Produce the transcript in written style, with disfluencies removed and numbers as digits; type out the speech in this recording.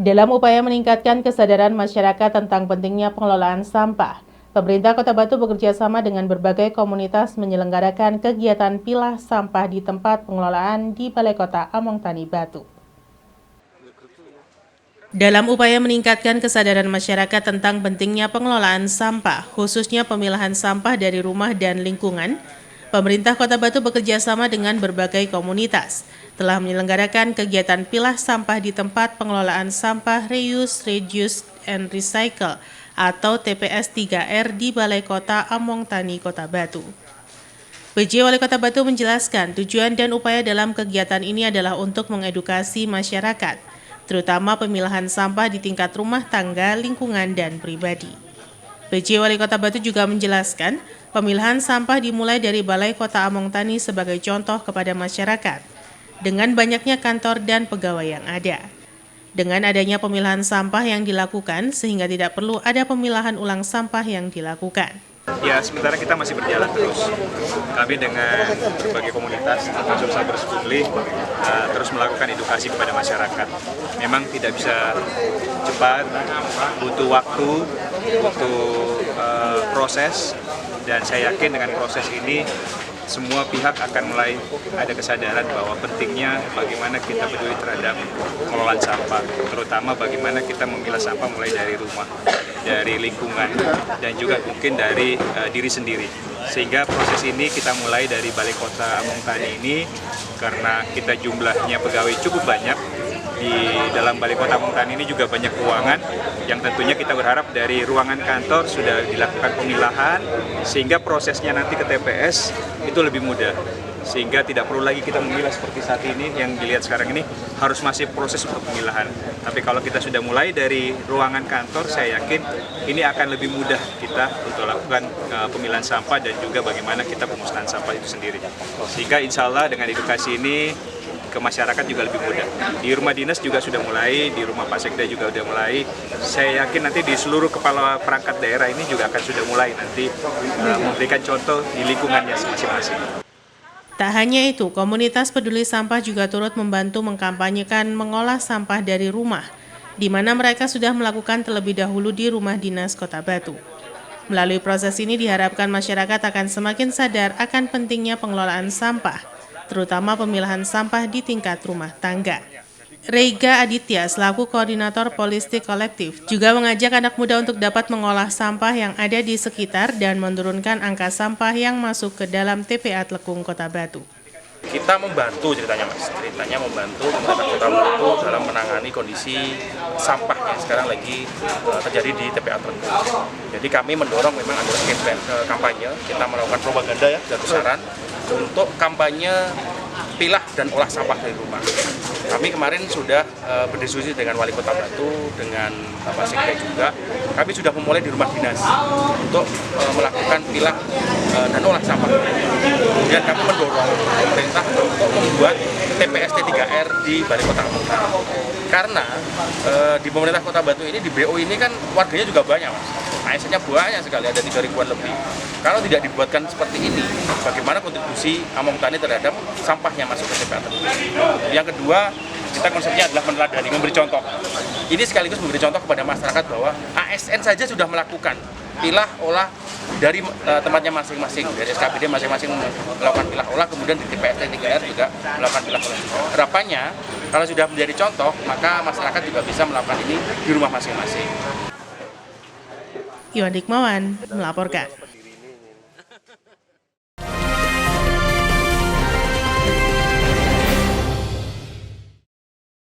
Dalam upaya meningkatkan kesadaran masyarakat tentang pentingnya pengelolaan sampah, pemerintah Kota Batu bekerja sama dengan berbagai komunitas menyelenggarakan kegiatan pilah sampah di tempat pengelolaan di Balai Kota Among Tani Batu. Dalam upaya meningkatkan kesadaran masyarakat tentang pentingnya pengelolaan sampah, khususnya pemilahan sampah dari rumah dan lingkungan, pemerintah Kota Batu bekerja sama dengan berbagai komunitas, telah menyelenggarakan kegiatan pilah sampah di tempat pengelolaan sampah Reuse, Reduce, and Recycle atau TPS 3R di Balai Kota Among Tani, Kota Batu. PJ Wali Kota Batu menjelaskan tujuan dan upaya dalam kegiatan ini adalah untuk mengedukasi masyarakat, terutama pemilahan sampah di tingkat rumah tangga, lingkungan, dan pribadi. PJ Wali Kota Batu juga menjelaskan, pemilahan sampah dimulai dari Balai Kota Among Tani sebagai contoh kepada masyarakat, dengan banyaknya kantor dan pegawai yang ada. Dengan adanya pemilahan sampah yang dilakukan, sehingga tidak perlu ada pemilahan ulang sampah yang dilakukan. Ya, sementara kita masih berjalan terus. Kami dengan berbagai komunitas, termasuk Sabers Pungli, terus melakukan edukasi kepada masyarakat. Memang tidak bisa cepat, butuh waktu, butuh proses, dan saya yakin dengan proses ini semua pihak akan mulai ada kesadaran bahwa pentingnya bagaimana kita peduli terhadap pengelolaan sampah, terutama bagaimana kita memilah sampah mulai dari rumah, dari lingkungan, dan juga mungkin dari diri sendiri. Sehingga proses ini kita mulai dari Balai Kota Among Tani ini, karena kita jumlahnya pegawai cukup banyak, di dalam Balai Kota Among Tani ini juga banyak ruangan, yang tentunya kita berharap dari ruangan kantor sudah dilakukan pemilahan, sehingga prosesnya nanti ke TPS itu lebih mudah. Sehingga tidak perlu lagi kita memilah seperti saat ini, yang dilihat sekarang ini harus masih proses untuk pemilahan. Tapi kalau kita sudah mulai dari ruangan kantor, saya yakin ini akan lebih mudah kita untuk lakukan pemilahan sampah dan juga bagaimana kita pemusnahan sampah itu sendiri. Sehingga insya Allah dengan edukasi ini, ke masyarakat juga lebih mudah. Di rumah dinas juga sudah mulai, di rumah Pak Sekda juga sudah mulai. Saya yakin nanti di seluruh kepala perangkat daerah ini juga akan sudah mulai nanti memberikan contoh di lingkungannya masing-masing. Tak hanya itu, komunitas peduli sampah juga turut membantu mengkampanyekan mengolah sampah dari rumah, di mana mereka sudah melakukan terlebih dahulu di rumah dinas Kota Batu. Melalui proses ini diharapkan masyarakat akan semakin sadar akan pentingnya pengelolaan sampah, terutama pemilahan sampah di tingkat rumah tangga. Reiga Aditya selaku koordinator Polistik Kolektif juga mengajak anak muda untuk dapat mengolah sampah yang ada di sekitar dan menurunkan angka sampah yang masuk ke dalam TPA Tlekung, Kota Batu. Kita membantu ceritanya membantu pemerintah Kota Batu dalam menangani kondisi sampah yang sekarang lagi terjadi di TPA Tlekung. Jadi kami mendorong memang ada campaign kampanye, kita melakukan propaganda ya, dan saran untuk kampanye pilah dan olah sampah dari rumah. Kami kemarin sudah berdiskusi dengan Wali Kota Batu, dengan Bapak Sekda juga. Kami sudah memulai di rumah dinas untuk melakukan pilah dan olah sampah. Kemudian kami mendorong pemerintah untuk membuat TPS 3R di Balai Kota Among Tani. Karena di pemerintah Kota Batu ini, di BO ini kan warganya juga banyak, Mas. ASN-nya banyak sekali, ada 3 ribuan lebih. Kalau tidak dibuatkan seperti ini, bagaimana kontribusi Among Tani terhadap sampahnya masuk ke TPA Tlekung? Yang kedua, kita konsepnya adalah meneladani, memberi contoh. Ini sekaligus memberi contoh kepada masyarakat bahwa ASN saja sudah melakukan pilah olah dari tempatnya masing-masing, dari SKPD masing-masing melakukan pilah olah, kemudian di TPS 3R juga melakukan pilah olah. Harapannya, kalau sudah menjadi contoh, maka masyarakat juga bisa melakukan ini di rumah masing-masing. Iwan Dikmawan melaporkan.